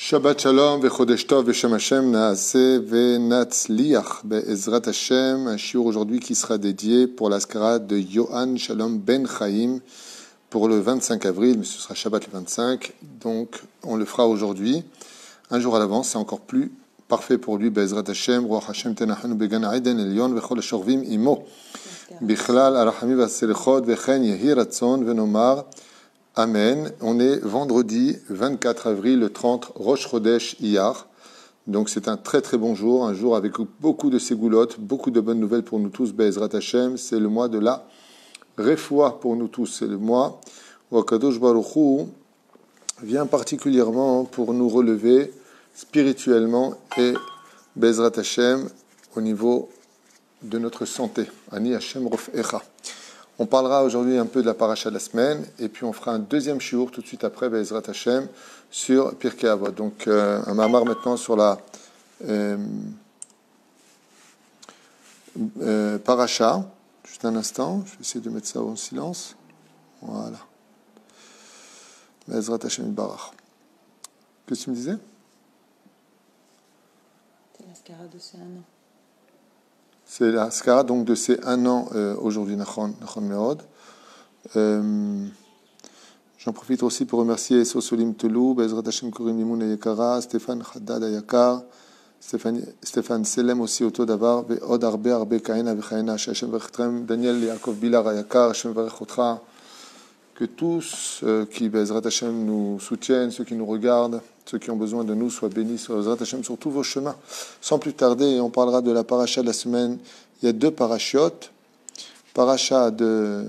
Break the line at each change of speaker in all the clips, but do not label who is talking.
Shabbat Shalom veChodesh Tov v'Shem Hashem Naaseh v'Natzliach be'Ezrat Hashem. Un shiur aujourd'hui qui sera dédié pour l'Askara de Yohan Shalom Ben Chaim pour le 25 avril, mais ce sera Shabbat le 25, donc on le fera aujourd'hui. Un jour à l'avance, c'est encore plus parfait pour lui. Be'Ezrat Hashem, Ruach Hashem tenachanu began Eden Elyon v'chol hashorvim imo. Bichlal arachami v'aselichot v'chen yehi ratzon v'nomar. Amen. On est vendredi 24 avril, le 30 Rosh Chodesh Iyar. Donc c'est un très très bon jour, un jour avec beaucoup de ségoulottes, beaucoup de bonnes nouvelles pour nous tous. Be'ezrat Hashem, c'est le mois de la Refoua pour nous tous. C'est le mois où Akadosh Baruch Hu vient particulièrement pour nous relever spirituellement et Be'ezrat Hashem au niveau de notre santé. Ani Hashem Rofecha. On parlera aujourd'hui un peu de la paracha de la semaine et puis on fera un deuxième shiur tout de suite après Be'ezrat Hashem sur Pirkei Avot. Donc un mamar maintenant sur la paracha. Juste un instant, je vais essayer de mettre ça en silence. Voilà. Be'ezrat Hashem Barach. Qu'est-ce que tu me disais?
C'est l'Askara de ces 1 an.
C'est la skara donc de ces 1 an aujourd'hui, Nachon Meod. J'en profite aussi pour remercier Sosolim Telou, Be'ezrat Hashem Korim Limoun Ayekara, Stéphane Haddad Ayakar, Stéphane Selem aussi Oto Davar, Ve'od Arbe Kaina Ve'chaina, Hashem V'chetrem, Daniel Yaakov Bilar Ayakar, Hashem V'rechotra, que tous qui Be'ezrat Hashem nous soutiennent, ceux qui nous regardent, ceux qui ont besoin de nous soient bénis sur Be'ezrat Hashem sur tous vos chemins. Sans plus tarder, on parlera de la paracha de la semaine. Il y a 2 parachiotes, paracha de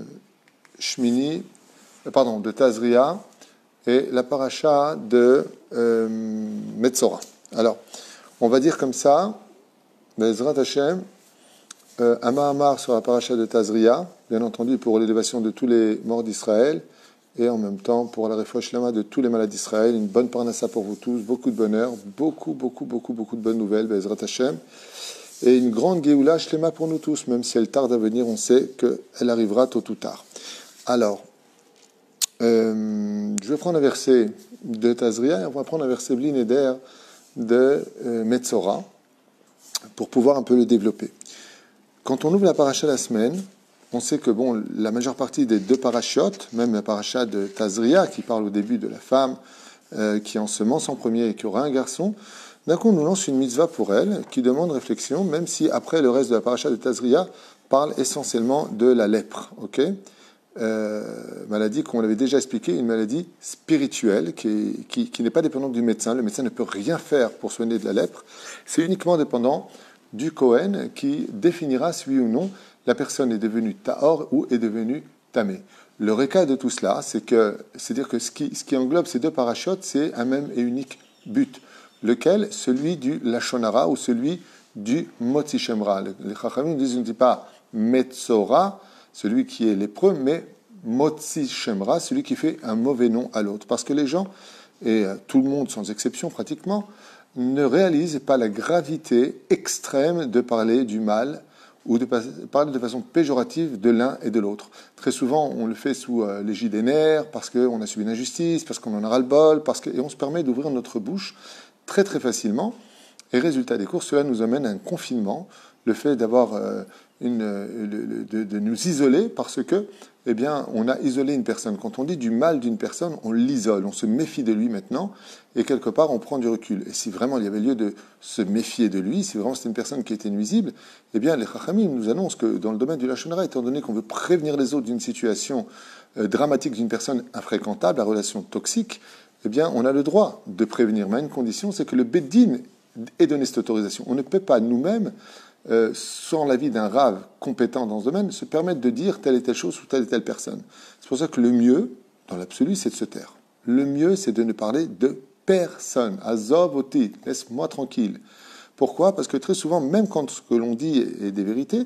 Shmini, de Tazria et la paracha de Metzora. Alors, on va dire comme ça, Be'ezrat Hashem, un mahamar sur la paracha de Tazria, bien entendu pour l'élévation de tous les morts d'Israël, et en même temps pour la réfouach shlama de tous les malades d'Israël, une bonne parnassa pour vous tous, beaucoup de bonheur, beaucoup de bonnes nouvelles, Be'ezrat Hashem, et une grande geoula shlema pour nous tous, même si elle tarde à venir, on sait qu'elle arrivera tôt ou tard. Alors, je vais prendre un verset de Tazria, et on va prendre un verset Bli Neder de Metzora, pour pouvoir un peu le développer. Quand on ouvre la paracha de la semaine, on sait que la majeure partie des 2 parachiotes, même la paracha de Tazria, qui parle au début de la femme qui ensemence en premier et qui aura un garçon, d'un coup on nous lance une mitzvah pour elle, qui demande réflexion, même si après le reste de la paracha de Tazria parle essentiellement de la lèpre. Maladie qu'on l'avait déjà expliqué, une maladie spirituelle qui n'est pas dépendante du médecin. Le médecin ne peut rien faire pour soigner de la lèpre. C'est uniquement dépendant du Kohen qui définira si oui ou non la personne est devenue Tahor ou est devenue Tamé. Le récap de tout cela, c'est-à-dire que ce qui englobe ces 2 parachutes, c'est un même et unique but. Lequel? Celui du Lashon Hara ou celui du Motzi Shemra. Les Chachamim disent, on ne dit pas Metzora, celui qui est lépreux, mais Motzi Shemra, celui qui fait un mauvais nom à l'autre. Parce que les gens, et tout le monde sans exception pratiquement, ne réalisent pas la gravité extrême de parler du mal ou de parler de façon péjorative de l'un et de l'autre. Très souvent, on le fait sous l'égide des nerfs, parce qu'on a subi une injustice, parce qu'on en a ras-le-bol, et on se permet d'ouvrir notre bouche très très facilement. Et résultat des courses, cela nous amène à un confinement, le fait d'avoir de nous isoler parce que, on a isolé une personne. Quand on dit du mal d'une personne, on l'isole, on se méfie de lui maintenant, et quelque part on prend du recul. Et si vraiment il y avait lieu de se méfier de lui, si vraiment c'était une personne qui était nuisible, les Chachamim nous annoncent que dans le domaine du Lashon Hara, étant donné qu'on veut prévenir les autres d'une situation dramatique d'une personne infréquentable, la relation toxique, on a le droit de prévenir. Mais à une condition, c'est que le Beit Din ait donné cette autorisation. On ne peut pas nous-mêmes, sans l'avis d'un rave compétent dans ce domaine, se permettre de dire telle et telle chose ou telle et telle personne. C'est pour ça que le mieux, dans l'absolu, c'est de se taire. Le mieux, c'est de ne parler de personne. Azov oti, laisse-moi tranquille. Pourquoi? Parce que très souvent, même quand ce que l'on dit est des vérités,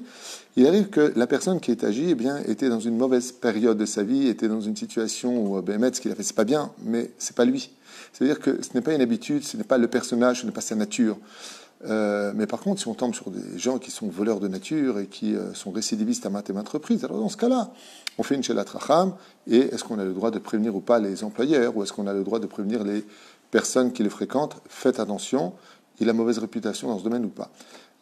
il arrive que la personne qui est agie, était dans une mauvaise période de sa vie, était dans une situation où, ce qu'il a fait, c'est pas bien, mais c'est pas lui. C'est-à-dire que ce n'est pas une habitude, ce n'est pas le personnage, ce n'est pas sa nature. Mais par contre, si on tombe sur des gens qui sont voleurs de nature et qui sont récidivistes à maintes et maintes reprises, alors dans ce cas-là, on fait une shelat racham, et est-ce qu'on a le droit de prévenir ou pas les employeurs, ou est-ce qu'on a le droit de prévenir les personnes qui le fréquentent, faites attention, il a mauvaise réputation dans ce domaine ou pas.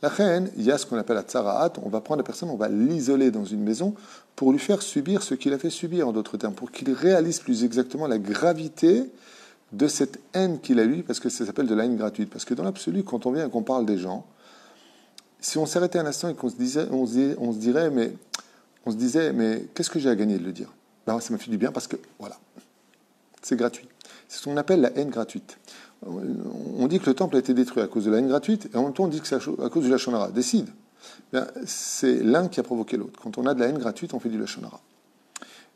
La reine, il y a ce qu'on appelle la tsaraat, on va prendre la personne, on va l'isoler dans une maison pour lui faire subir ce qu'il a fait subir, en d'autres termes, pour qu'il réalise plus exactement la gravité de cette haine qu'il a eue, parce que ça s'appelle de la haine gratuite. Parce que dans l'absolu, quand on vient et qu'on parle des gens, si on s'arrêtait un instant et qu'on se disait, on se disait, mais qu'est-ce que j'ai à gagner de le dire? Ben, ça m'a fait du bien parce que, voilà, c'est gratuit. C'est ce qu'on appelle la haine gratuite. On dit que le temple a été détruit à cause de la haine gratuite, et en même temps on dit que c'est à cause du Lachon Hara. Décide. Bien, c'est l'un qui a provoqué l'autre. Quand on a de la haine gratuite, on fait du Lachon Hara.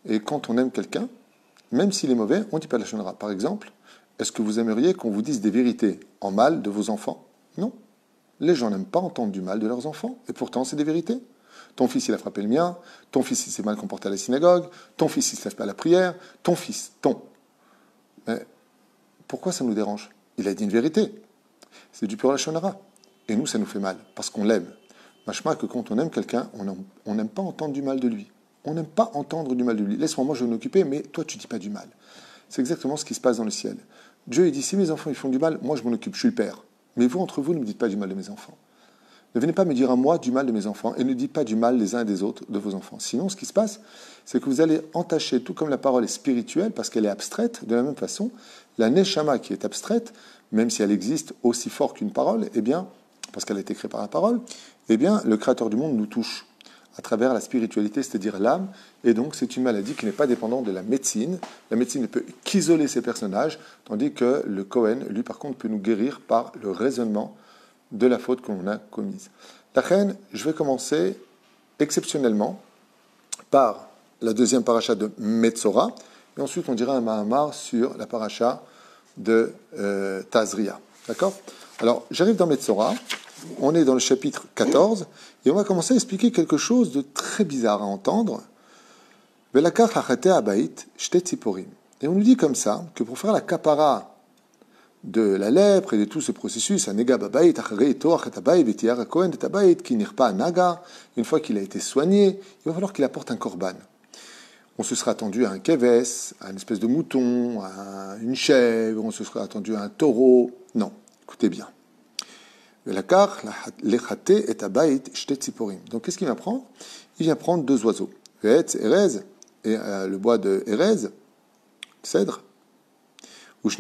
Et quand on aime quelqu'un, même s'il est mauvais, on ne dit pas de Lachon Hara. Par exemple, est-ce que vous aimeriez qu'on vous dise des vérités en mal de vos enfants? Non. Les gens n'aiment pas entendre du mal de leurs enfants, et pourtant c'est des vérités. Ton fils, il a frappé le mien, ton fils, il s'est mal comporté à la synagogue, ton fils, il ne se lève pas à la prière, ton fils, Mais pourquoi ça nous dérange? Il a dit une vérité. C'est du pur Lachon Hara. Et nous, ça nous fait mal, parce qu'on l'aime. Machma que quand on aime quelqu'un, on n'aime pas entendre du mal de lui. On n'aime pas entendre du mal de lui. Laisse-moi, moi je vais m'en occuper, mais toi, tu ne dis pas du mal. C'est exactement ce qui se passe dans le ciel. Dieu, il dit, si mes enfants ils font du mal, moi je m'en occupe, je suis le père. Mais vous, entre vous, ne me dites pas du mal de mes enfants. Ne venez pas me dire à moi du mal de mes enfants et ne dites pas du mal les uns et des autres de vos enfants. Sinon, ce qui se passe, c'est que vous allez entacher, tout comme la parole est spirituelle, parce qu'elle est abstraite, de la même façon, la neshama qui est abstraite, même si elle existe aussi fort qu'une parole, eh bien, parce qu'elle a été créée par la parole, eh bien, le Créateur du monde nous touche à travers la spiritualité, c'est-à-dire l'âme, et donc c'est une maladie qui n'est pas dépendante de la médecine. La médecine ne peut qu'isoler ces personnages, tandis que le Kohen, lui, par contre, peut nous guérir par le raisonnement de la faute qu'on a commise. La reine, je vais commencer exceptionnellement par la deuxième paracha de Metzora, et ensuite on dira un Mahamar sur la paracha de Tazria. D'accord? Alors, j'arrive dans Metzora, on est dans le chapitre 14, et on va commencer à expliquer quelque chose de très bizarre à entendre. Et on nous dit comme ça, que pour faire la kapara de la lèpre et de tout ce processus, une fois qu'il a été soigné, il va falloir qu'il apporte un korban. On se sera attendu à un keves, à une espèce de mouton, à une chèvre, on se sera attendu à un taureau. Non, écoutez bien. Donc qu'est-ce qu'il vient prendre? Il vient prendre deux oiseaux, Erez et le bois de Erez, cèdre. Donc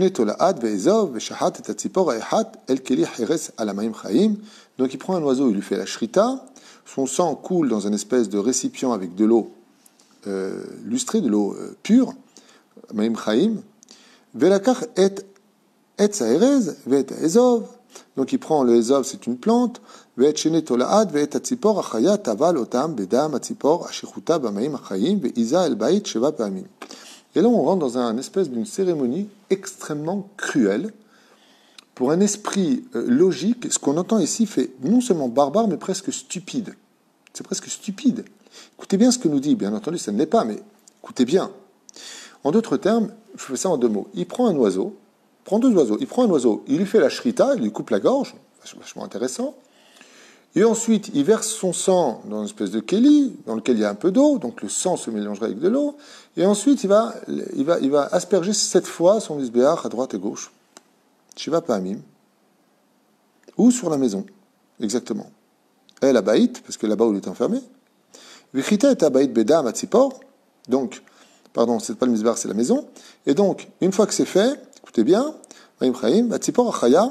il prend un oiseau, il lui fait la shrita, son sang coule dans une espèce de récipient avec de l'eau lustrée, de l'eau pure, maim chaim, velakach et saerez, vet ezov. Donc il prend le ezov, c'est une plante, vet shenet olaad, vet atzipor achaya taval otam bedam atzipor ashichuta b'maim chaim veiza el bait sheva pamim. Et là, on rentre dans une espèce d'une cérémonie extrêmement cruelle. Pour un esprit logique, ce qu'on entend ici fait non seulement barbare, mais presque stupide. C'est presque stupide. Écoutez bien ce que nous dit. Bien entendu, ça ne l'est pas, mais écoutez bien. En d'autres termes, je fais ça en deux mots. Il prend un oiseau, il prend un oiseau, il lui fait la shrita, il lui coupe la gorge, vachement intéressant. Et ensuite, il verse son sang dans une espèce de kéli, dans lequel il y a un peu d'eau, donc le sang se mélangera avec de l'eau. Et ensuite, il va asperger 7 fois son isbéach à droite et gauche. Shiva Pa'amim. Ou sur la maison, exactement. Et la baït, parce que là-bas où il est enfermé. Vichita et baït bedam atzipor. Donc, pardon, c'est pas le misbar, c'est la maison. Et donc, une fois que c'est fait, écoutez bien, Maim Chaim, atzipor achaya.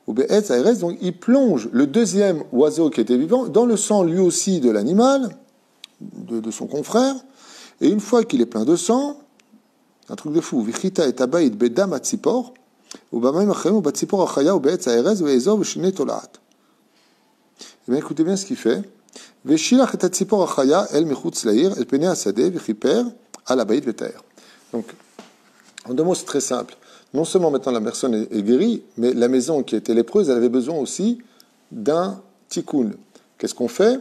Donc il plonge le deuxième oiseau qui était vivant dans le sang lui aussi de l'animal, de son confrère, et une fois qu'il est plein de sang, un truc de fou, Vichita et Tabaït bedam atzipor, ou bamaim achayim ou batzipor achaya ou be'etz aerez ou ezov shne tolaat. Eh bien écoutez bien ce qu'il fait. Veshilach et atzipor achaya el mechutz lair el pene asade vichiper al abayit vetaer. Donc en deux mots c'est très simple. Non seulement maintenant la personne est guérie, mais la maison qui était lépreuse, elle avait besoin aussi d'un tikkun. Qu'est-ce qu'on fait?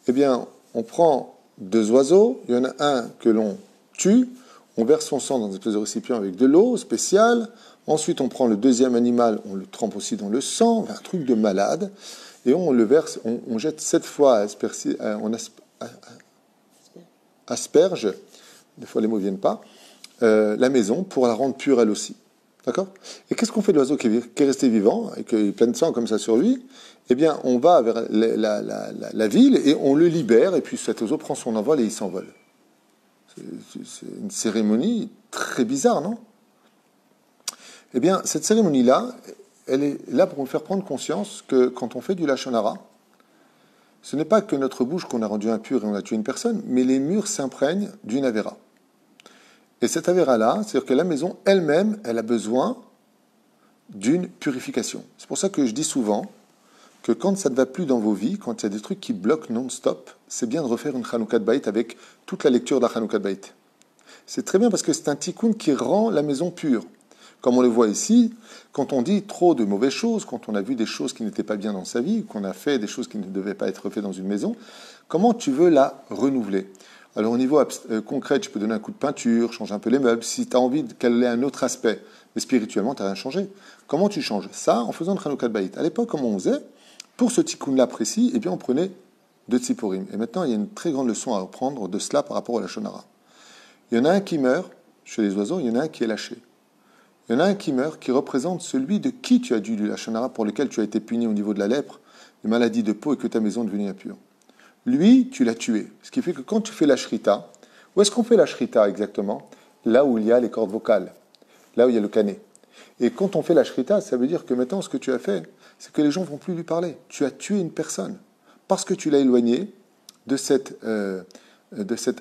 Eh bien, on prend deux oiseaux, il y en a un que l'on tue, on verse son sang dans une espèce de récipient avec de l'eau spéciale, ensuite on prend le deuxième animal, on le trempe aussi dans le sang, un truc de malade, et on le verse, on jette 7 fois, on asperge, des fois les mots ne viennent pas, la maison pour la rendre pure elle aussi. D'accord? Et qu'est-ce qu'on fait de l'oiseau qui est resté vivant et qui est plein de sang comme ça sur lui? Eh bien, on va vers la ville et on le libère, et puis cet oiseau prend son envol et il s'envole. C'est une cérémonie très bizarre, non? Eh bien, cette cérémonie-là, elle est là pour nous faire prendre conscience que quand on fait du Lachon Hara, ce n'est pas que notre bouche qu'on a rendue impure et on a tué une personne, mais les murs s'imprègnent d'une avéra. Et cette avéra-là, c'est-à-dire que la maison elle-même, elle a besoin d'une purification. C'est pour ça que je dis souvent que quand ça ne va plus dans vos vies, quand il y a des trucs qui bloquent non-stop, c'est bien de refaire une Chanoukat Bait avec toute la lecture de la Chanoukat Bait. C'est très bien parce que c'est un tikkun qui rend la maison pure. Comme on le voit ici, quand on dit trop de mauvaises choses, quand on a vu des choses qui n'étaient pas bien dans sa vie, qu'on a fait des choses qui ne devaient pas être faites dans une maison, comment tu veux la renouveler? Alors au niveau concret, tu peux donner un coup de peinture, changer un peu les meubles, si tu as envie qu'elle ait un autre aspect. Mais spirituellement, tu n'as rien changé. Comment tu changes ça? En faisant le Chanoukat Bait. À l'époque, comment on faisait? Pour ce tikkun-là précis, eh bien, on prenait 2 tziporim. Et maintenant, il y a une très grande leçon à apprendre de cela par rapport à la Shonara. Il y en a un qui meurt chez les oiseaux, il y en a un qui est lâché. Il y en a un qui meurt qui représente celui de qui tu as dû du Lachonara, pour lequel tu as été puni au niveau de la lèpre, des maladies de peau et que ta maison est devenue impure. Lui, tu l'as tué. Ce qui fait que quand tu fais la shrita, où est-ce qu'on fait la shrita exactement? Là où il y a les cordes vocales, là où il y a le canet. Et quand on fait la shrita, ça veut dire que maintenant, ce que tu as fait, c'est que les gens ne vont plus lui parler. Tu as tué une personne parce que tu l'as éloigné de cette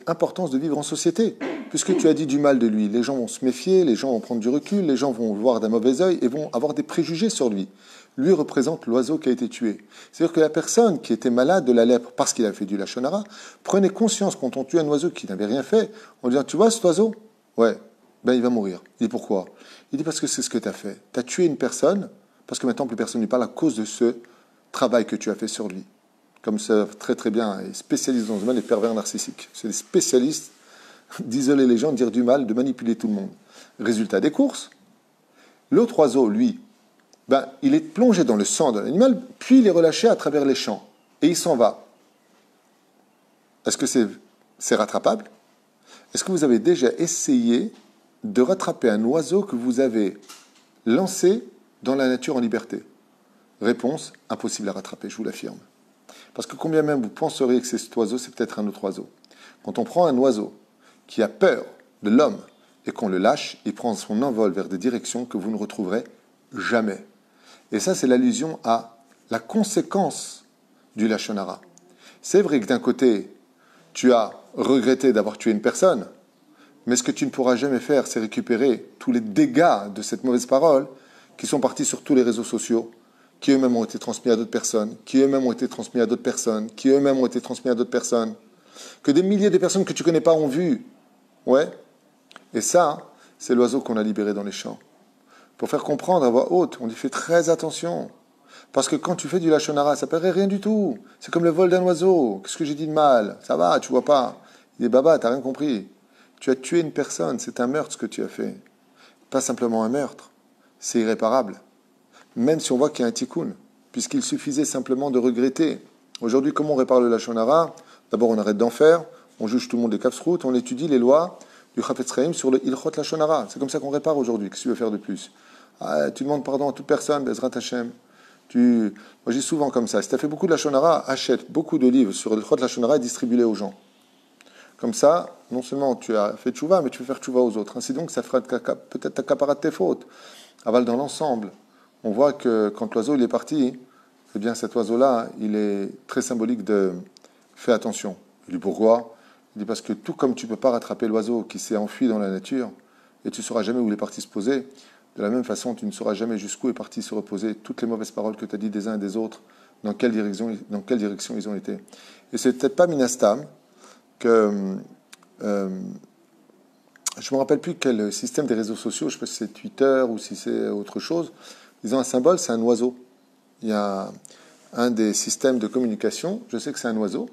importance de vivre en société. Puisque tu as dit du mal de lui, les gens vont se méfier, les gens vont prendre du recul, les gens vont le voir d'un mauvais œil et vont avoir des préjugés sur lui. Lui représente l'oiseau qui a été tué. C'est-à-dire que la personne qui était malade de la lèpre parce qu'il a fait du Lachon Hara prenait conscience quand on tue un oiseau qui n'avait rien fait, en disant, tu vois cet oiseau? Ouais, ben il va mourir. Il dit pourquoi? Il dit parce que c'est ce que tu as fait. Tu as tué une personne, parce que maintenant plus personne ne lui parle à cause de ce travail que tu as fait sur lui. Comme ça, très très bien, les spécialistes dans ce domaine, les pervers narcissiques. C'est des spécialistes d'isoler les gens, de dire du mal, de manipuler tout le monde. Résultat des courses, l'autre oiseau, lui, ben, il est plongé dans le sang de l'animal, puis il est relâché à travers les champs. Et il s'en va. Est-ce que c'est rattrapable? Est-ce que vous avez déjà essayé de rattraper un oiseau que vous avez lancé dans la nature en liberté? Réponse, impossible à rattraper, je vous l'affirme. Parce que combien même vous penseriez que c'est cet oiseau, c'est peut-être un autre oiseau. Quand on prend un oiseau qui a peur de l'homme et qu'on le lâche, il prend son envol vers des directions que vous ne retrouverez jamais. Et ça, c'est l'allusion à la conséquence du Lachon Hara. C'est vrai que d'un côté, tu as regretté d'avoir tué une personne, mais ce que tu ne pourras jamais faire, c'est récupérer tous les dégâts de cette mauvaise parole qui sont partis sur tous les réseaux sociaux, qui eux-mêmes ont été transmis à d'autres personnes, qui eux-mêmes ont été transmis à d'autres personnes, qui eux-mêmes ont été transmis à d'autres personnes, que des milliers de personnes que tu ne connais pas ont vu. Ouais. Et ça, c'est l'oiseau qu'on a libéré dans les champs. Pour faire comprendre à voix haute, on dit fais très attention. Parce que quand tu fais du Lachon Hara, ça ne paraît rien du tout. C'est comme le vol d'un oiseau. Qu'est-ce que j'ai dit de mal? Ça va, tu vois pas. Il dit Baba, t'as rien compris. Tu as tué une personne, c'est un meurtre ce que tu as fait. Pas simplement un meurtre, c'est irréparable. Même si on voit qu'il y a un tikkun, puisqu'il suffisait simplement de regretter. Aujourd'hui, comment on répare le Lachon Hara? D'abord, on arrête d'en faire, on juge tout le monde des Kapsrout, on étudie les lois du Chafetz Chaim sur le Ilchot Lachon Hara. C'est comme ça qu'on répare aujourd'hui. Qu'est-ce que tu veux faire de plus? Tu demandes pardon à toute personne, Bezrat Hashem. Moi, je dis souvent comme ça. Si tu as fait beaucoup de Lachon Hara, achète beaucoup de livres sur le Ilchot Lachon Hara et distribue-les aux gens. Comme ça, non seulement tu as fait tchouva, mais tu peux faire tchouva aux autres. Ainsi donc, ça fera peut-être ta capara de tes fautes. Aval dans l'ensemble. On voit que quand l'oiseau il est parti, eh bien cet oiseau-là, il est très symbolique de fais attention. Il dit pourquoi? Il dit parce que tout comme tu ne peux pas rattraper l'oiseau qui s'est enfui dans la nature, et tu ne sauras jamais où il est parti se poser, de la même façon, tu ne sauras jamais jusqu'où est parti se reposer toutes les mauvaises paroles que tu as dites des uns et des autres, dans quelle direction ils ont été. Et c'est peut-être pas Minastam que... je ne me rappelle plus quel système des réseaux sociaux, je ne sais pas si c'est Twitter ou si c'est autre chose. Ils ont un symbole, c'est un oiseau. Il y a un des systèmes de communication, je sais que c'est un oiseau,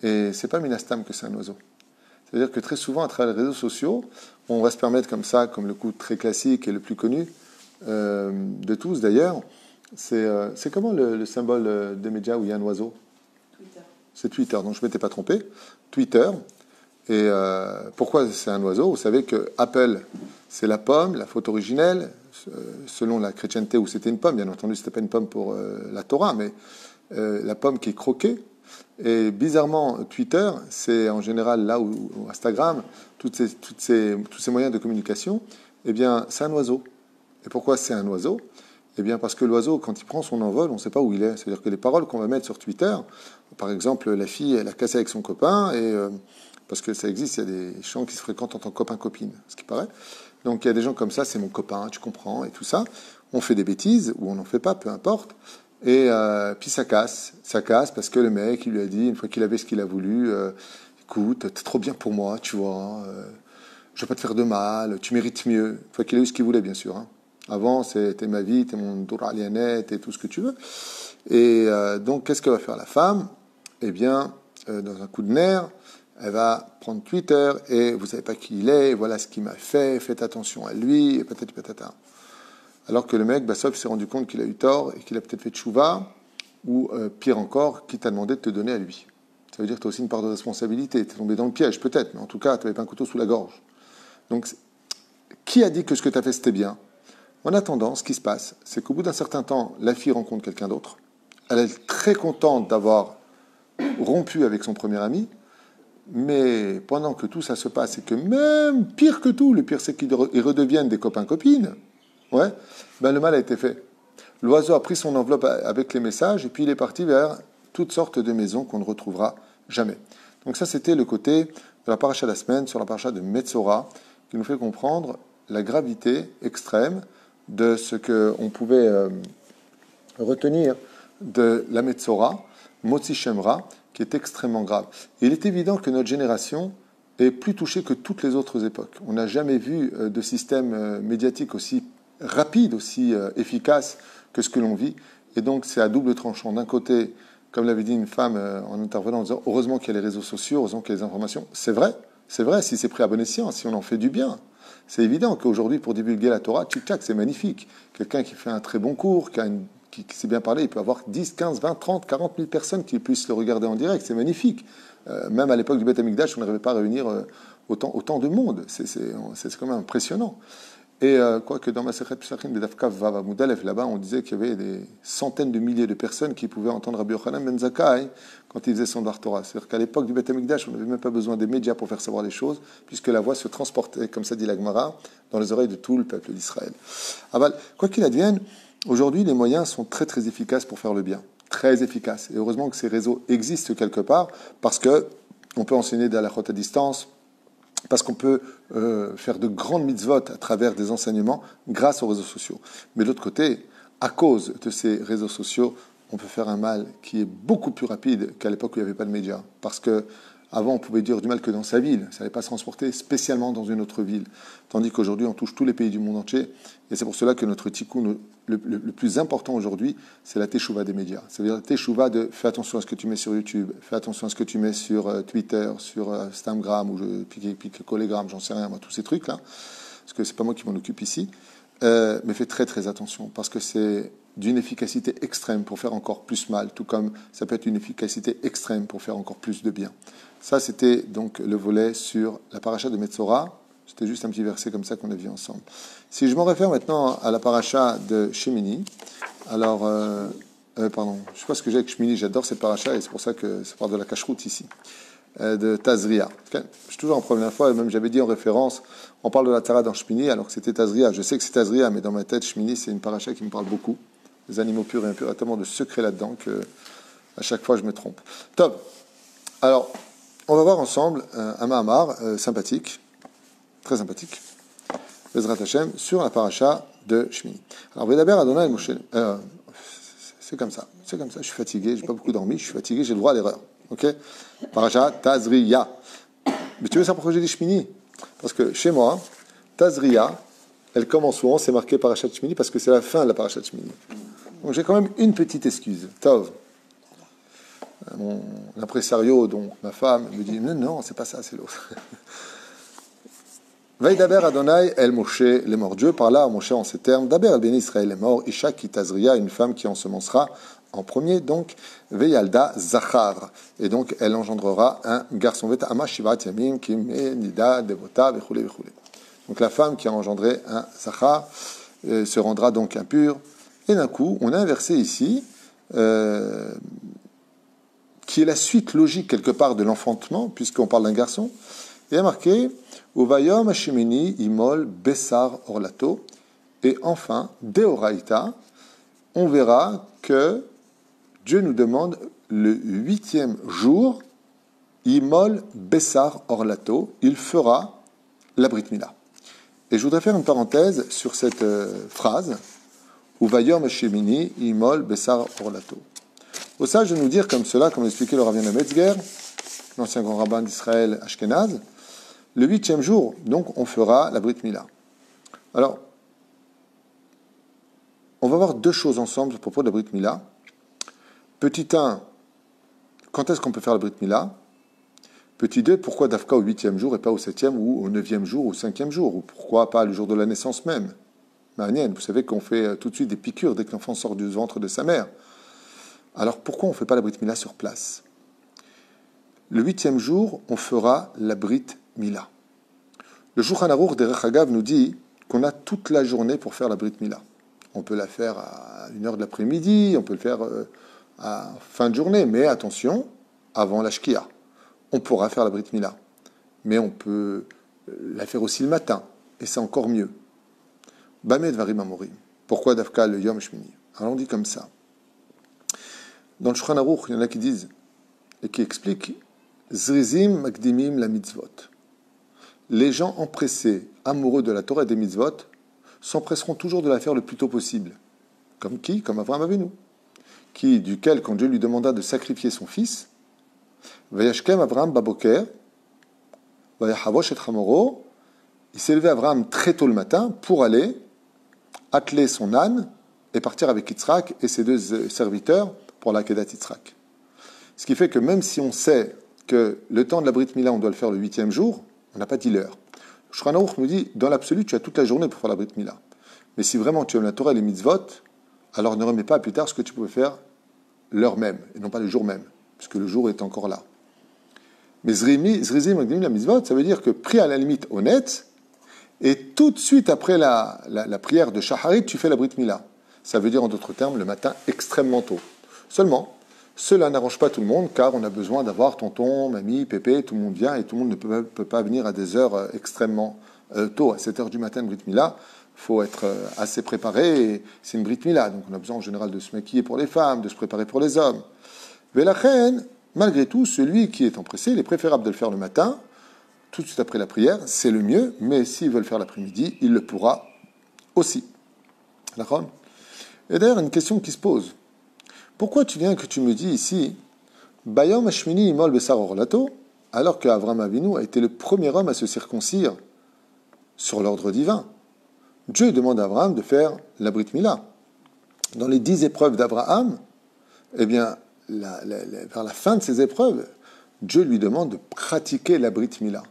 et c'est pas Minastam que c'est un oiseau. C'est-à-dire que très souvent, à travers les réseaux sociaux, on va se permettre comme ça, comme le coup très classique et le plus connu de tous d'ailleurs, c'est comment le symbole des médias où il y a un oiseau?
Twitter.
C'est Twitter, donc je ne m'étais pas trompé. Twitter. Et pourquoi c'est un oiseau? Vous savez que Apple, c'est la pomme, la faute originelle. selon la chrétienté, où c'était une pomme, bien entendu, c'était pas une pomme pour la Torah, mais la pomme qui est croquée. Et bizarrement, Twitter, c'est en général là où Instagram, tous ces moyens de communication, eh bien, c'est un oiseau. Et pourquoi c'est un oiseau? Eh bien, parce que l'oiseau, quand il prend son envol, on ne sait pas où il est. C'est-à-dire que les paroles qu'on va mettre sur Twitter, par exemple, la fille, elle a cassé avec son copain, et parce que ça existe, il y a des gens qui se fréquentent en tant que copain-copine, ce qui paraît. Donc, il y a des gens comme ça, c'est mon copain, tu comprends, et tout ça. On fait des bêtises, ou on n'en fait pas, peu importe. Et puis ça casse parce que le mec, il lui a dit, une fois qu'il avait ce qu'il a voulu, écoute, t'es trop bien pour moi, tu vois, je vais pas te faire de mal, tu mérites mieux. Une fois qu'il a eu ce qu'il voulait, bien sûr. Hein. Avant, c'était ma vie, t'es mon douralianet, t'es tout ce que tu veux. Et donc, qu'est-ce que va faire la femme? Eh bien, dans un coup de nerf, elle va prendre Twitter et vous savez pas qui il est, voilà ce qu'il m'a fait, faites attention à lui, et peut-être patata. Alors que le mec, Bassov, s'est rendu compte qu'il a eu tort et qu'il a peut-être fait tchouva, ou pire encore, qu'il t'a demandé de te donner à lui. Ça veut dire que tu as aussi une part de responsabilité. Tu es tombé dans le piège, peut-être, mais en tout cas, tu n'avais pas un couteau sous la gorge. Donc, qui a dit que ce que tu as fait, c'était bien? En attendant, ce qui se passe, c'est qu'au bout d'un certain temps, la fille rencontre quelqu'un d'autre. Elle est très contente d'avoir rompu avec son premier ami, mais pendant que tout ça se passe, et que même pire que tout, le pire, c'est qu'ils redeviennent des copains-copines. Ouais, ben le mal a été fait. L'oiseau a pris son enveloppe avec les messages et puis il est parti vers toutes sortes de maisons qu'on ne retrouvera jamais. Donc ça, c'était le côté de la paracha de la semaine sur la paracha de Metzora qui nous fait comprendre la gravité extrême de ce qu'on pouvait retenir de la Metzora, Motzi Shemra, qui est extrêmement grave. Et il est évident que notre génération est plus touchée que toutes les autres époques. On n'a jamais vu de système médiatique aussi rapide, aussi efficace que ce que l'on vit. Et donc, c'est à double tranchant. D'un côté, comme l'avait dit une femme en intervenant, en disant « Heureusement qu'il y a les réseaux sociaux, heureusement qu'il y a les informations ». C'est vrai, si c'est pris à bon escient, si on en fait du bien. C'est évident qu'aujourd'hui, pour divulguer la Torah, tchic-tchac, c'est magnifique. Quelqu'un qui fait un très bon cours, qui sait bien parler, il peut avoir 10, 15, 20, 30, 40 000 personnes qui puissent le regarder en direct. C'est magnifique. Même à l'époque du Beth Amikdash, on n'arrivait pas à réunir autant de monde. C'est quand même impressionnant. Et quoique dans Masechet Pesachim, Bedafkav Vav Mudalef, là-bas, on disait qu'il y avait des centaines de milliers de personnes qui pouvaient entendre Rabbi Yochanan ben Zakkai quand il faisait son Dvar Torah. C'est-à-dire qu'à l'époque du Beth Amikdash, on n'avait même pas besoin des médias pour faire savoir les choses, puisque la voix se transportait, comme ça dit la Gemara, dans les oreilles de tout le peuple d'Israël. Aval, quoi qu'il advienne, aujourd'hui, les moyens sont très très efficaces pour faire le bien. Très efficaces. Et heureusement que ces réseaux existent quelque part, parce que on peut enseigner de la halachot à distance, parce qu'on peut faire de grandes mitzvot à travers des enseignements grâce aux réseaux sociaux. Mais de l'autre côté, à cause de ces réseaux sociaux, on peut faire un mal qui est beaucoup plus rapide qu'à l'époque où il n'y avait pas de médias. Parce que avant, on pouvait dire du mal que dans sa ville. Ça n'allait pas se transporter spécialement dans une autre ville. Tandis qu'aujourd'hui, on touche tous les pays du monde entier. Et c'est pour cela que notre tikkun, le plus important aujourd'hui, c'est la teshuva des médias. C'est-à-dire la teshuva de fais attention à ce que tu mets sur YouTube, fais attention à ce que tu mets sur Twitter, sur Instagram, ou Collegram, j'en sais rien, moi, tous ces trucs-là. Parce que c'est pas moi qui m'en occupe ici. Mais fais très très attention, parce que c'est d'une efficacité extrême pour faire encore plus mal, tout comme ça peut être une efficacité extrême pour faire encore plus de bien. Ça, c'était donc le volet sur la paracha de Metzora. C'était juste un petit verset comme ça qu'on a vu ensemble. Si je m'en réfère maintenant à la paracha de Shemini, alors, pardon, je ne sais pas ce que j'ai avec Shemini, j'adore cette paracha et c'est pour ça que ça parle de la cacheroute ici, de Tazria. Okay. Je suis toujours en première fois, et même j'avais dit en référence, on parle de la Tara dans Shemini alors que c'était Tazria. Je sais que c'est Tazria, mais dans ma tête, Shemini, c'est une paracha qui me parle beaucoup. Les animaux purs et impurs, il y a tellement de secrets là-dedans que à chaque fois je me trompe. Top. Alors, on va voir ensemble un Mahamar sympathique, très sympathique, Bezrat Hashem, sur la paracha de Shemini. Alors, Vedaber Adonai Moshe, c'est comme ça, je suis fatigué, j'ai pas beaucoup dormi, je suis fatigué, j'ai le droit à l'erreur. Ok? Paracha Tazria. Mais tu veux ça pourquoi j'ai dit Shemini? Parce que chez moi, Tazria, elle commence souvent, c'est marqué Parashat Shemini, parce que c'est la fin de la Parashat Shemini. Donc j'ai quand même une petite excuse. Tov. Mon impresario, donc ma femme, me dit non, c'est pas ça, c'est l'autre. Vaidaber Adonai el Moshe les morts. Dieu parla à Moshe en ces termes. Daber el béni Israël les morts. Isha qui tazria, une femme qui ensemencera en premier, donc Veyalda Zachar. Et donc elle engendrera un garçon. Veta ama shivat yamim kim nida devota vechule vechule. Donc la femme qui a engendré un Zachar. se rendra donc impur. Et d'un coup, on a un verset ici qui est la suite logique quelque part de l'enfantement, puisqu'on parle d'un garçon. Il y a marqué Uvayom Hashemini Imol Bessar Orlato. Et enfin, Deoraita, on verra que Dieu nous demande le 8e jour, Imol Bessar Orlato, il fera la Brit Mila. Et je voudrais faire une parenthèse sur cette phrase, Uvayom Hashemini Imol Bessar Orlato. Au sage de nous dire comme cela, comme l'expliquait le rabbin de Metzger, l'ancien grand rabbin d'Israël Ashkenaz, le 8e jour, donc, on fera la Brit Mila. Alors, on va voir deux choses ensemble à propos de la Brit Mila. Petit 1, quand est-ce qu'on peut faire la Brit Mila? Petit 2, pourquoi Dafka au 8e jour et pas au 7e ou au 9e jour ou au 5e jour? Ou pourquoi pas le jour de la naissance même? Vous savez qu'on fait tout de suite des piqûres dès que l'enfant sort du ventre de sa mère. Alors pourquoi on ne fait pas la Brit Mila sur place? Le 8e jour, on fera la Brit Mila. Le Shulchan Aruch Derech Hagav nous dit qu'on a toute la journée pour faire la Brit Mila. On peut la faire à 1h de l'après-midi, on peut le faire à fin de journée, mais attention, avant la Shkia. On pourra faire la Brit Mila. Mais on peut la faire aussi le matin, et c'est encore mieux. Bamed Varim Amorim. Pourquoi Dafka le Yom Shmini? Alors on dit comme ça. Dans le Shulchan Aruch, il y en a qui disent et qui expliquent Zrizim Makdimim la mitzvot. Les gens empressés, amoureux de la Torah et des mitzvot, s'empresseront toujours de la faire le plus tôt possible. Comme qui? Comme Avraham Avinu. Duquel, quand Dieu lui demanda de sacrifier son fils, Vayashkem Avraham Baboker, Vayahavosh et Hamoro, il s'est levé Avraham très tôt le matin pour aller atteler son âne et partir avec Yitzhak et ses 2 serviteurs pour la Kedat Yitzhak. Ce qui fait que même si on sait que le temps de la Brit Mila, on doit le faire le 8e jour, on n'a pas dit l'heure. Shulchan Aruch nous dit, dans l'absolu, tu as toute la journée pour faire la Brit Mila. Mais si vraiment tu aimes la Torah et les mitzvot, alors ne remets pas plus tard ce que tu pouvais faire l'heure même, et non pas le jour même, puisque le jour est encore là. Mais Zrizim la mitzvot, ça veut dire que pris à la limite honnête, et tout de suite après la prière de Shacharit, tu fais la Brit Mila. Ça veut dire en d'autres termes le matin extrêmement tôt. Seulement, cela n'arrange pas tout le monde, car on a besoin d'avoir tonton, mamie, pépé, tout le monde vient, et tout le monde ne peut pas venir à des heures extrêmement tôt. À 7h du matin, Brit Mila, il faut être assez préparé, et c'est une Brit Mila, donc on a besoin en général de se maquiller pour les femmes, de se préparer pour les hommes. Velachen, malgré tout, celui qui est empressé, il est préférable de le faire le matin, tout de suite après la prière, c'est le mieux, mais s'il veut le faire l'après-midi, il le pourra aussi. D'accord? Et d'ailleurs, une question qui se pose. Pourquoi tu viens que tu me dis ici, Bayom Hashmini Imol Bessar Orlato, alors qu'Avraham Avinu a été le premier homme à se circoncire sur l'ordre divin? Dieu demande à Abraham de faire la Brit Mila. Dans les 10 épreuves d'Abraham, eh bien, vers la fin de ces épreuves, Dieu lui demande de pratiquer la Brit Mila.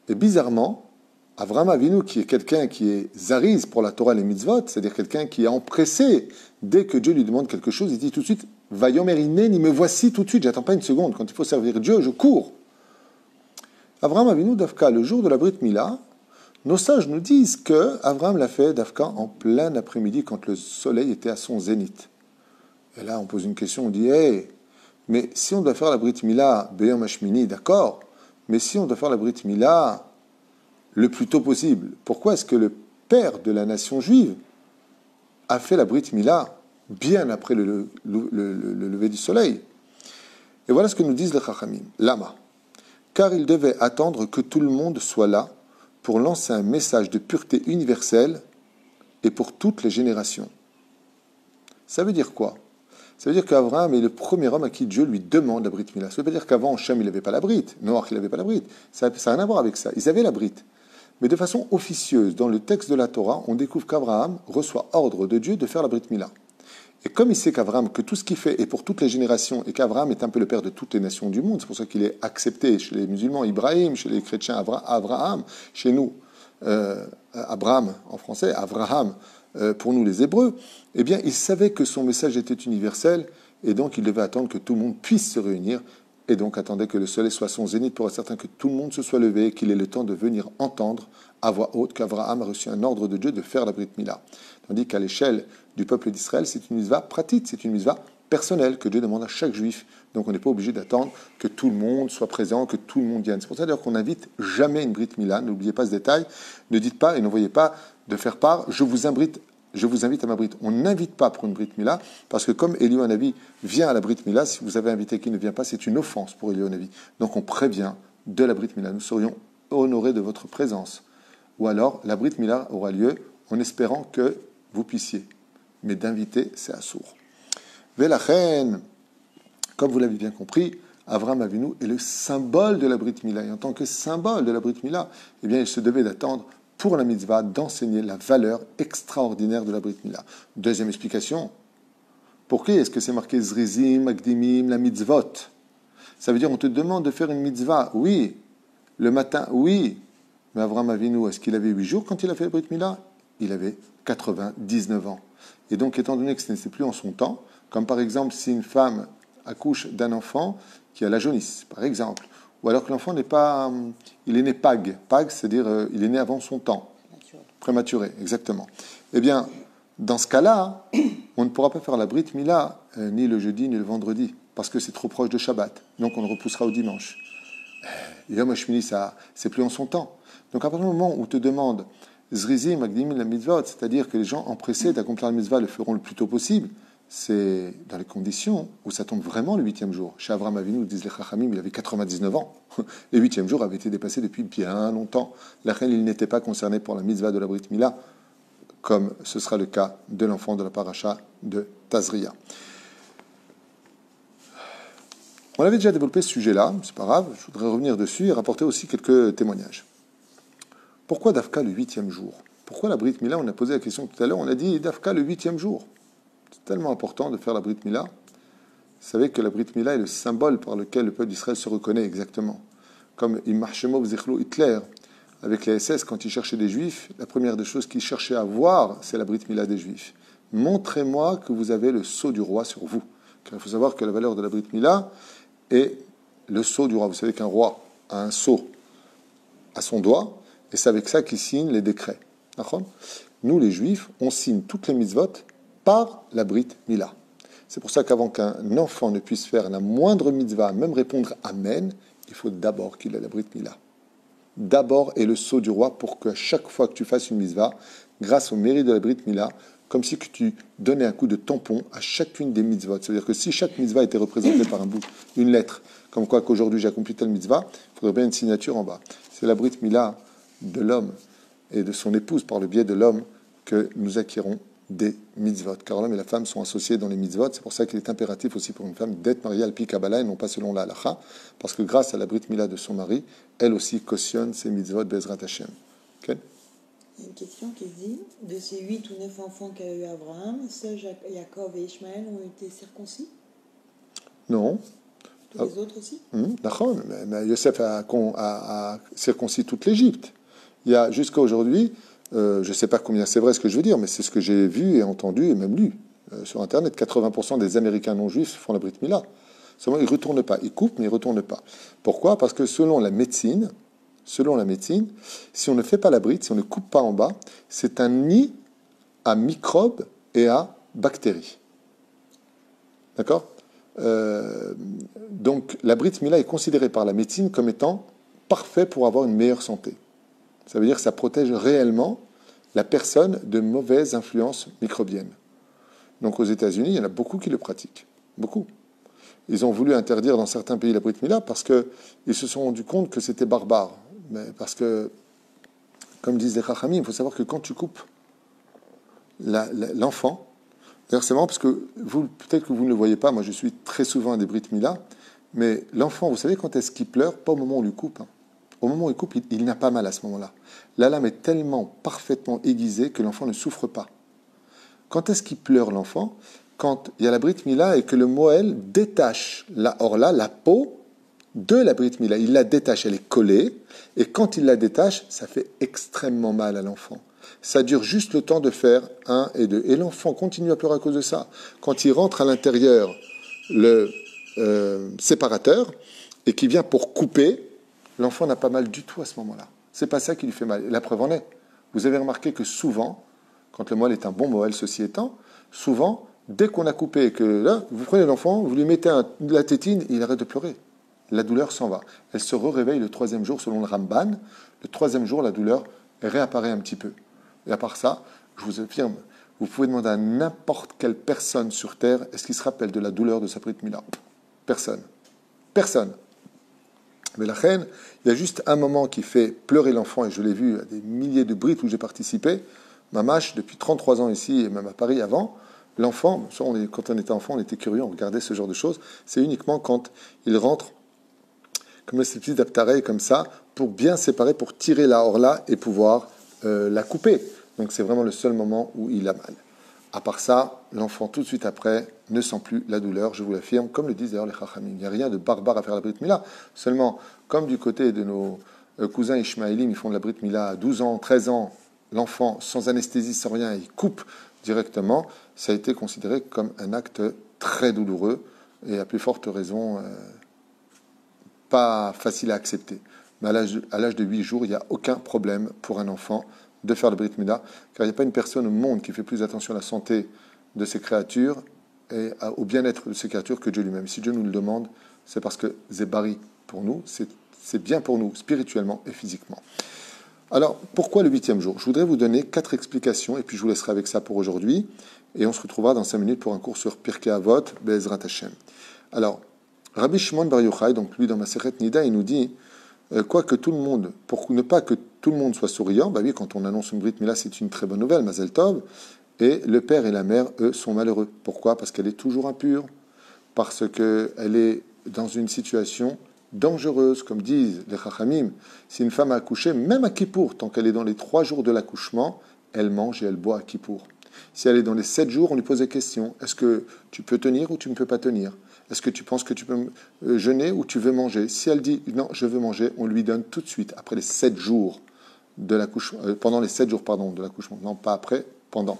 Et bizarrement, Avraham Avinu, qui est quelqu'un qui est zariz pour la Torah et les mitzvot, c'est-à-dire quelqu'un qui est empressé, dès que Dieu lui demande quelque chose, il dit tout de suite « Vayomer Hineni, me voici tout de suite, j'attends pas une seconde, quand il faut servir Dieu, je cours ». Avraham Avinu, Dafka, le jour de la Brit Mila, nos sages nous disent que Avraham l'a fait, Dafka, en plein après-midi, quand le soleil était à son zénith. Et là, on pose une question, on dit hey, mais si on doit faire la Brit Mila, Beyom Hashmini, d'accord, mais si on doit faire la Brit Mila le plus tôt possible, pourquoi est-ce que le père de la nation juive a fait la Brit Mila bien après le lever du soleil? Et voilà ce que nous disent les Chachamim. Lama. Car il devait attendre que tout le monde soit là pour lancer un message de pureté universelle et pour toutes les générations. Ça veut dire quoi? Ça veut dire qu'Avraham est le premier homme à qui Dieu lui demande la Brit Mila. Ça veut pas dire qu'avant, Shem, il n'avait pas la Brit. Noach, il n'avait pas la Brit. Ça n'a rien à voir avec ça. Ils avaient la Brit. Mais de façon officieuse, dans le texte de la Torah, on découvre qu'Avraham reçoit ordre de Dieu de faire la Brit Mila. Et comme il sait qu'Avraham, que tout ce qu'il fait est pour toutes les générations, et qu'Avraham est un peu le père de toutes les nations du monde, c'est pour ça qu'il est accepté chez les musulmans, Ibrahim, chez les chrétiens, Avraham, chez nous, Abraham en français, Avraham, pour nous les Hébreux, eh bien, il savait que son message était universel, et donc il devait attendre que tout le monde puisse se réunir Et donc attendez que le soleil soit à son zénith pour être certain que tout le monde se soit levé et qu'il ait le temps de venir entendre à voix haute qu'Abraham a reçu un ordre de Dieu de faire la Brit Mila. Tandis qu'à l'échelle du peuple d'Israël, c'est une mitzvah pratique, c'est une mitzvah personnelle que Dieu demande à chaque juif. Donc on n'est pas obligé d'attendre que tout le monde soit présent, que tout le monde vienne. C'est pour ça d'ailleurs qu'on n'invite jamais une Brit Mila. N'oubliez pas ce détail. Ne dites pas et n'envoyez pas de faire part. Je vous invite à ma Brit. On n'invite pas pour une Brit Mila, parce que comme Eliyahu Hanavi vient à la Brit Mila, si vous avez invité qui ne vient pas, c'est une offense pour Eliyahu Hanavi. Donc on prévient de la Brit Mila. Nous serions honorés de votre présence. Ou alors, la Brit Mila aura lieu en espérant que vous puissiez. Mais d'inviter, c'est assourd. Velachen, comme vous l'avez bien compris, Avraham Avinu est le symbole de la Brit Mila. Et en tant que symbole de la Brit Mila, eh bien, il se devait d'attendre pour la mitzvah d'enseigner la valeur extraordinaire de la Brit Mila. Deuxième explication. Pourquoi est-ce que c'est marqué Zrizim, Akdimim, la mitzvot? Ça veut dire on te demande de faire une mitzvah. Oui. Le matin, oui. Mais Avraham Avinu, est-ce qu'il avait 8 jours quand il a fait la Brit Mila? Il avait 99 ans. Et donc, étant donné que ce n'était plus en son temps, comme par exemple si une femme accouche d'un enfant qui a la jaunisse, par exemple, ou alors que l'enfant n'est pas... il est né pag. Pag, c'est-à-dire il est né avant son temps. Prématuré, exactement. Eh bien, dans ce cas-là, on ne pourra pas faire la Brit Mila ni le jeudi ni le vendredi, parce que c'est trop proche de Shabbat. Donc, on le repoussera au dimanche. Yom HaShmini, ça, c'est plus en son temps. Donc, à partir du moment où on te demande Zrizim, Akdimim, la mitzvot, c'est-à-dire que les gens empressés d'accomplir la mitzvah le feront le plus tôt possible, c'est dans les conditions où ça tombe vraiment le 8e jour. Chez Avraham Avinu, disent les Chachamim, il avait 99 ans. Le 8e jour avait été dépassé depuis bien longtemps. La reine, il n'était pas concerné pour la mitzvah de la Brit Mila, comme ce sera le cas de l'enfant de la paracha de Tazria. On avait déjà développé ce sujet-là, c'est pas grave, je voudrais revenir dessus et rapporter aussi quelques témoignages. Pourquoi Dafka le 8e jour? Pourquoi la Brit Mila? On a posé la question tout à l'heure, on a dit Dafka le 8e jour. C'est tellement important de faire la Brit Mila. Vous savez que la Brit Mila est le symbole par lequel le peuple d'Israël se reconnaît exactement. Comme Immarshemov Zechlo Hitler, avec les SS, quand ils cherchaient des Juifs, la première des choses qu'ils cherchaient à voir, c'est la Brit Mila des Juifs. Montrez-moi que vous avez le sceau du roi sur vous. Car il faut savoir que la valeur de la Brit Mila est le sceau du roi. Vous savez qu'un roi a un sceau à son doigt, et c'est avec ça qu'il signe les décrets. Nous, les Juifs, on signe toutes les mitzvot par la Brit Mila. C'est pour ça qu'avant qu'un enfant ne puisse faire la moindre mitzvah, même répondre Amen, il faut d'abord qu'il ait la Brit Mila. D'abord est le sceau du roi pour qu'à chaque fois que tu fasses une mitzvah, grâce au mérite de la Brit Mila, comme si que tu donnais un coup de tampon à chacune des mitzvot. C'est-à-dire que si chaque mitzvah était représentée par un bout, une lettre, comme quoi qu'aujourd'hui j'ai accompli telle mitzvah, il faudrait bien une signature en bas. C'est la Brit Mila de l'homme et de son épouse, par le biais de l'homme, que nous acquérons des mitzvot. Car l'homme et la femme sont associés dans les mitzvot. C'est pour ça qu'il est impératif aussi pour une femme d'être mariée al pi Kabbalah et non pas selon la halacha, parce que grâce à la Brit Mila de son mari, elle aussi cautionne ses mitzvot Bezrat Hashem. Okay?
Il y a une question qui dit, de ces 8 ou 9 enfants qu'a eu Abraham, seuls Jacob et Ishmaël ont été circoncis?
Non.
Tous les autres aussi?
D'accord, mais Yosef a circoncis toute l'Égypte. Il y a jusqu'à aujourd'hui, je ne sais pas combien c'est vrai ce que je veux dire, mais c'est ce que j'ai vu et entendu et même lu sur Internet. 80% des Américains non-juifs font la Brit Mila. Seulement, ils ne retournent pas. Ils coupent, mais ils ne retournent pas. Pourquoi? Parce que selon la médecine, si on ne fait pas la Brit, si on ne coupe pas en bas, c'est un nid à microbes et à bactéries. D'accord? Donc, la Brit Mila est considérée par la médecine comme étant parfait pour avoir une meilleure santé. Ça veut dire que ça protège réellement la personne de mauvaises influences microbiennes. Donc aux États-Unis, il y en a beaucoup qui le pratiquent. Beaucoup. Ils ont voulu interdire dans certains pays la Brit Mila parce qu'ils se sont rendus compte que c'était barbare. Mais parce que, comme disent les Chachamim, il faut savoir que quand tu coupes l'enfant, d'ailleurs c'est marrant parce que vous, peut-être que vous ne le voyez pas, moi je suis très souvent à des Brit Mila, mais l'enfant, vous savez quand est-ce qu'il pleure? Pas au moment où on lui coupe. Au moment où il coupe, il n'a pas mal à ce moment-là. La lame est tellement parfaitement aiguisée que l'enfant ne souffre pas. Quand est-ce qu'il pleure l'enfant? Quand il y a la Brit Mila et que le Moël détache la peau de la Brit Mila. Il la détache, elle est collée, et quand il la détache, ça fait extrêmement mal à l'enfant. Ça dure juste le temps de faire 1 et 2. Et l'enfant continue à pleurer à cause de ça. Quand il rentre à l'intérieur, le séparateur et qui vient pour couper, l'enfant n'a pas mal du tout à ce moment-là. C'est pas ça qui lui fait mal. Et la preuve en est. Vous avez remarqué que souvent, quand le moelle est un bon moelle, ceci étant, souvent, dès qu'on a coupé et que là, vous prenez l'enfant, vous lui mettez la tétine, il arrête de pleurer. La douleur s'en va. Elle se réveille le 3e jour selon le Ramban. Le 3e jour, la douleur réapparaît un petit peu. Et à part ça, je vous affirme, vous pouvez demander à n'importe quelle personne sur Terre, est-ce qu'il se rappelle de la douleur de sa Brit Mila? Personne. Personne. Mais la reine, il y a juste un moment qui fait pleurer l'enfant, et je l'ai vu à des milliers de brites où j'ai participé. Mamache, depuis 33 ans ici, et même à Paris avant, l'enfant, quand on était enfant, on était curieux, on regardait ce genre de choses. C'est uniquement quand il rentre, comme ces petits appareils comme ça, pour bien séparer, pour tirer la orla et pouvoir la couper. Donc c'est vraiment le seul moment où il a mal. À part ça, l'enfant, tout de suite après, ne sent plus la douleur, je vous l'affirme, comme le disent d'ailleurs les Chachamim. Il n'y a rien de barbare à faire la Brit Mila. Seulement, comme du côté de nos cousins Ishmaélim, ils font de la Brit Mila à 12 ans, 13 ans, l'enfant, sans anesthésie, sans rien, il coupe directement, ça a été considéré comme un acte très douloureux et à plus forte raison, pas facile à accepter. Mais à l'âge de 8 jours, il n'y a aucun problème pour un enfant de faire le Brit Mila, car il n'y a pas une personne au monde qui fait plus attention à la santé de ses créatures et au bien-être de ses créatures que Dieu lui-même. Si Dieu nous le demande, c'est parce que Zébari, pour nous, c'est bien pour nous, spirituellement et physiquement. Alors, pourquoi le 8e jour? Je voudrais vous donner 4 explications, et puis je vous laisserai avec ça pour aujourd'hui, et on se retrouvera dans 5 minutes pour un cours sur Pirkei Avot, Be'ezrat Hashem. Alors, Rabbi Shimon Bar Yochai, donc lui dans Masechet Nida, il nous dit quoique tout le monde, pour ne pas que tout le monde soit souriant, bah oui, quand on annonce une Brit Mila, c'est une très bonne nouvelle, Mazel Tov, et le père et la mère, eux, sont malheureux. Pourquoi? Parce qu'elle est toujours impure, parce qu'elle est dans une situation dangereuse, comme disent les Chachamim. Si une femme a accouché, même à Kippour, tant qu'elle est dans les 3 jours de l'accouchement, elle mange et elle boit à Kippour. Si elle est dans les 7 jours, on lui pose des questions. Est-ce que tu peux tenir ou tu ne peux pas tenir? Est-ce que tu penses que tu peux jeûner ou tu veux manger? Si elle dit non, je veux manger, on lui donne tout de suite, après les 7 jours de l'accouchement, pendant les 7 jours de l'accouchement, non pas après, pendant.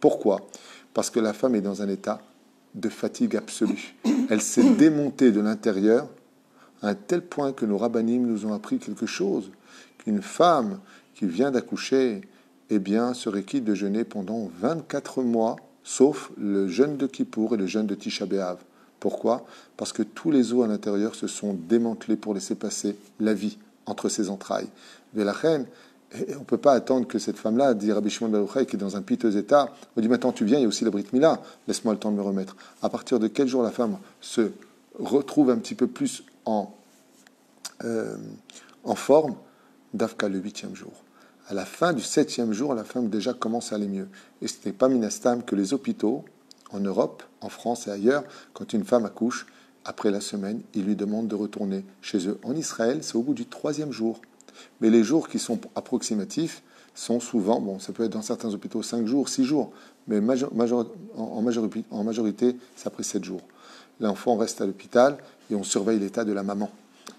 Pourquoi? Parce que la femme est dans un état de fatigue absolue. Elle s'est démontée de l'intérieur à un tel point que nos rabbinim nous ont appris quelque chose, qu'une femme qui vient d'accoucher, eh bien, serait quitte de jeûner pendant 24 mois, sauf le jeûne de Kippour et le jeûne de Tisha B'Av. Pourquoi? Parce que tous les os à l'intérieur se sont démantelés pour laisser passer la vie entre ses entrailles. Mais la reine, on ne peut pas attendre que cette femme-là, dit Rabbi Shimon Bar Yochai, qui est dans un piteux état, on dit maintenant tu viens, il y a aussi la Brit Mila, laisse-moi le temps de me remettre. À partir de quel jour la femme se retrouve un petit peu plus en forme? Dafka le 8e jour. À la fin du 7e jour, la femme déjà commence à aller mieux. Et ce n'est pas minastam que les hôpitaux, en Europe, en France et ailleurs, quand une femme accouche, après la semaine, ils lui demandent de retourner chez eux. En Israël, c'est au bout du 3e jour. Mais les jours qui sont approximatifs sont souvent, bon, ça peut être dans certains hôpitaux 5 jours, 6 jours, mais en majorité, c'est après 7 jours. L'enfant reste à l'hôpital et on surveille l'état de la maman.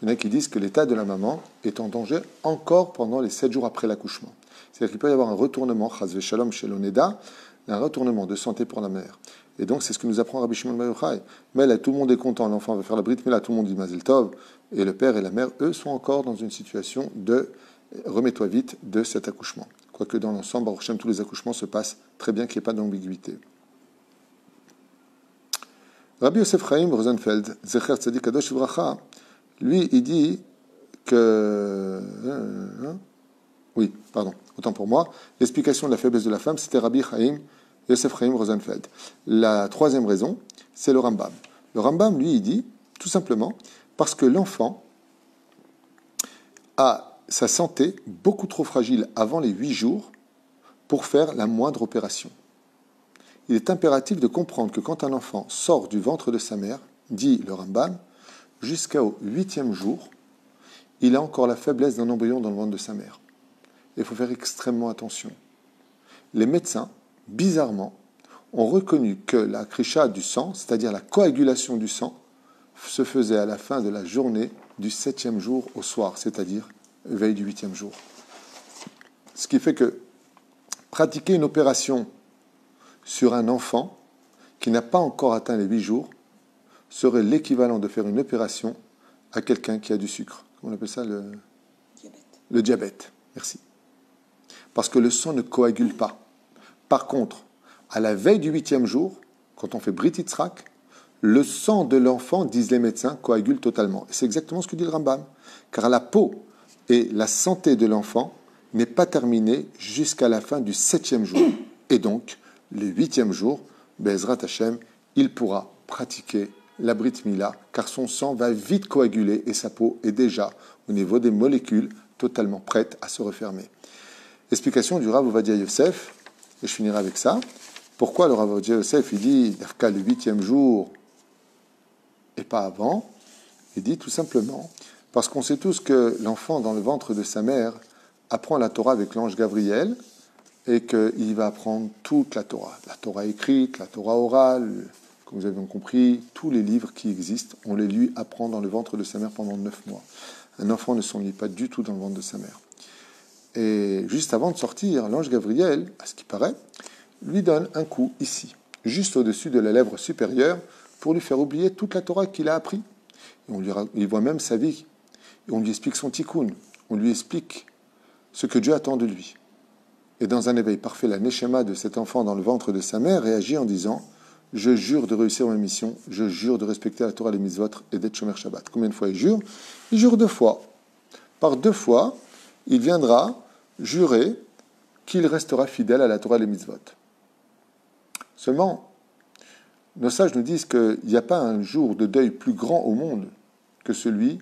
Il y en a qui disent que l'état de la maman est en danger encore pendant les 7 jours après l'accouchement. C'est-à-dire qu'il peut y avoir un retournement, chas shalom chez l'oneda, un retournement de santé pour la mère. Et donc, c'est ce que nous apprend Rabbi Shimon Bar Yochai. Mais là, tout le monde est content, l'enfant va faire la brite, mais là, tout le monde dit Mazel Tov. Et le père et la mère, eux, sont encore dans une situation de remets-toi vite de cet accouchement. Quoique dans l'ensemble, Baruch Hashem, tous les accouchements se passent très bien, qu'il n'y ait pas d'ambiguïté. Rabbi Yosef Chaim Rosenfeld, Zecher Tzadik Kadosh Ivracha, lui, il dit que... Oui, pardon, autant pour moi. L'explication de la faiblesse de la femme, c'était Rabbi Yosef Chaim Rosenfeld. La 3e raison, c'est le Rambam. Le Rambam, lui, il dit, tout simplement, parce que l'enfant a sa santé beaucoup trop fragile avant les 8 jours pour faire la moindre opération. Il est impératif de comprendre que quand un enfant sort du ventre de sa mère, dit le Rambam, jusqu'au 8e jour, il a encore la faiblesse d'un embryon dans le ventre de sa mère. Il faut faire extrêmement attention. Les médecins, bizarrement, ont reconnu que la krisha du sang, c'est-à-dire la coagulation du sang, se faisait à la fin de la journée du 7e jour au soir, c'est-à-dire veille du 8e jour. Ce qui fait que pratiquer une opération sur un enfant qui n'a pas encore atteint les 8 jours serait l'équivalent de faire une opération à quelqu'un qui a du sucre. On appelle ça le diabète. Merci. Parce que le sang ne coagule pas. Par contre, à la veille du 8e jour, quand on fait Brit Yitzhak, le sang de l'enfant, disent les médecins, coagule totalement. Et c'est exactement ce que dit le Rambam. Car la peau et la santé de l'enfant n'est pas terminée jusqu'à la fin du 7e jour. Et donc, le 8e jour, Be'ezrat Hashem, il pourra pratiquer la Brit Mila, car son sang va vite coaguler et sa peau est déjà, au niveau des molécules, totalement prête à se refermer. Explication du Rav Ovadia Yosef, et je finirai avec ça. Pourquoi le Rav Ovadia Yosef, il dit, qu'à le 8e jour, et pas avant? Il dit tout simplement, parce qu'on sait tous que l'enfant dans le ventre de sa mère apprend la Torah avec l'ange Gabriel, et qu'il va apprendre toute la Torah écrite, la Torah orale, comme vous avez compris, tous les livres qui existent, on les lui apprend dans le ventre de sa mère pendant 9 mois. Un enfant ne s'ennuie pas du tout dans le ventre de sa mère. Et juste avant de sortir, l'ange Gabriel, à ce qui paraît, lui donne un coup ici, juste au-dessus de la lèvre supérieure, pour lui faire oublier toute la Torah qu'il a appris. Et il voit même sa vie. Et on lui explique son tikkun. On lui explique ce que Dieu attend de lui. Et dans un éveil parfait, la neshama de cet enfant dans le ventre de sa mère réagit en disant « Je jure de réussir ma mission, je jure de respecter la Torah, les mitzvot et d'être shomer Shabbat. » Combien de fois il jure? Il jure 2 fois. Par 2 fois, il viendra jurer qu'il restera fidèle à la Torah et les mitzvot. Seulement, nos sages nous disent qu'il n'y a pas un jour de deuil plus grand au monde que celui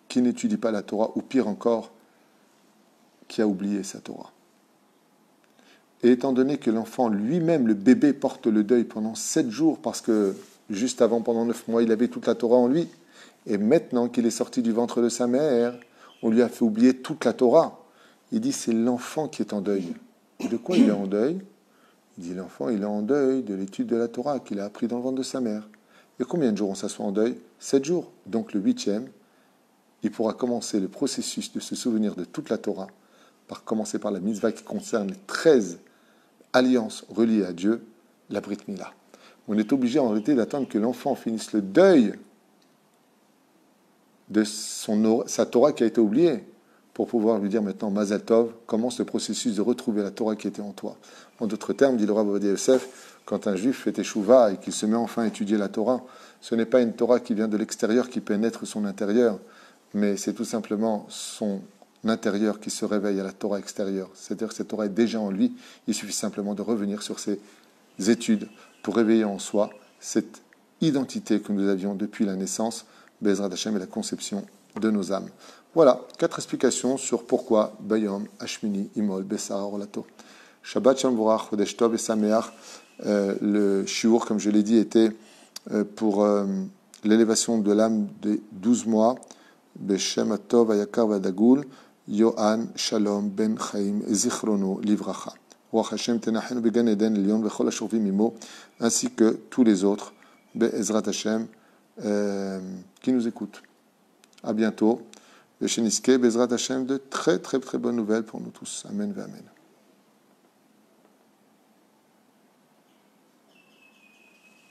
qui n'étudie pas la Torah, ou pire encore, qui a oublié sa Torah. Et étant donné que l'enfant lui-même, le bébé, porte le deuil pendant 7 jours, parce que juste avant, pendant 9 mois, il avait toute la Torah en lui, et maintenant qu'il est sorti du ventre de sa mère, on lui a fait oublier toute la Torah. Il dit, c'est l'enfant qui est en deuil. Et de quoi il est en deuil? Il dit, l'enfant, il est en deuil de l'étude de la Torah qu'il a appris dans le ventre de sa mère. Et combien de jours on s'assoit en deuil? 7 jours. Donc le 8e, il pourra commencer le processus de se souvenir de toute la Torah, par commencer par la mitzvah qui concerne les 13 alliances reliées à Dieu, la Brit Mila. On est obligé en réalité d'attendre que l'enfant finisse le deuil de sa Torah qui a été oubliée, pour pouvoir lui dire maintenant, Mazal Tov, commence le processus de retrouver la Torah qui était en toi. En d'autres termes, dit le Rav Ovadia Yosef, quand un juif fait teshuva et qu'il se met enfin à étudier la Torah, ce n'est pas une Torah qui vient de l'extérieur qui pénètre son intérieur, mais c'est tout simplement son intérieur qui se réveille à la Torah extérieure. C'est-à-dire que cette Torah est déjà en lui, il suffit simplement de revenir sur ses études pour réveiller en soi cette identité que nous avions depuis la naissance, Be'ezrat Hashem et la conception de nos âmes. Voilà, 4 explications sur pourquoi Bayom, Hashmini, Imol, Bessar, Orlato. Shabbat Shalom Vorach, Chodesh Tov et Sameach. Le shiur, comme je l'ai dit, était pour l'élévation de l'âme des 12 mois. Beshem Atov, Ayakar, Vadagul, Yohan, Shalom, Ben Chaim, Zichrono, Livracha. Ruach Hashem, Tenachenu, Began Eden, Lyon, Bechol Ashurvim, Imo, ainsi que tous les autres, Be'ezrat Hashem, qui nous écoutent. À bientôt. Et chez Niske, Bezrat Hashem, de très très très bonnes nouvelles pour nous tous. Amen, amen.